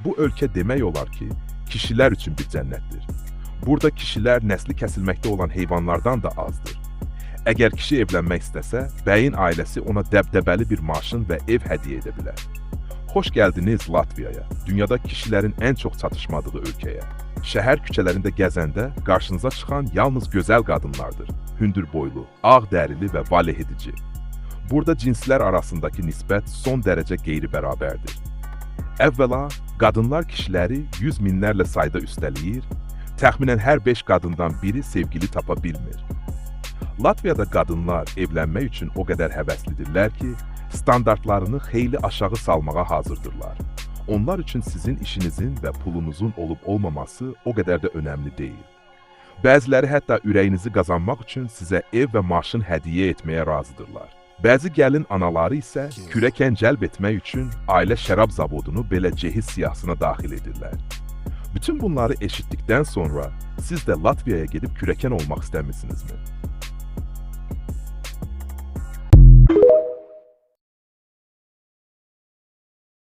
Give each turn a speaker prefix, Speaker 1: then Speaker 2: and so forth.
Speaker 1: Bu ölkə demək olar ki, kişilər üçün bir cənnətdir. Burada kişilər nəsli kəsilməkdə olan heyvanlardan da azdır. Əgər kişi evlənmək istəsə, bəyin ailəsi ona dəbdəbəli bir maşın və ev hədiyyə edə bilər. Xoş gəldiniz Latviyaya, dünyada kişilərin ən çox çatışmadığı ölkəyə. Şəhər küçələrində gəzəndə qarşınıza çıxan yalnız gözəl qadınlardır. Hündür boylu, ağ dərili və valeh edici. Burada cinslər arasındakı nisbət son dərəcə qeyri-bərabərdir. Əvvəla, qadınlar kişiləri 100 minlərlə sayda üstələyir, təxminən hər 5 qadından biri sevgili tapa bilmir. Latviyada qadınlar evlənmək üçün o qədər həvəslidirlər ki, standartlarını xeyli aşağı salmağa hazırdırlar. Onlar üçün sizin işinizin və pulunuzun olub-olmaması o qədər də önəmli deyil. Bəziləri hətta ürəyinizi qazanmaq üçün sizə ev və maşın hədiyyə etməyə razıdırlar. Bəzi gəlin anaları isə kürəkən cəlb etmək üçün ailə şərab zavodunu belə cehiz siyahısına daxil edirlər. Bütün bunları eşitdikdən sonra siz də Latviyaya gedib kürəkən olmaq istəmirsinizmi?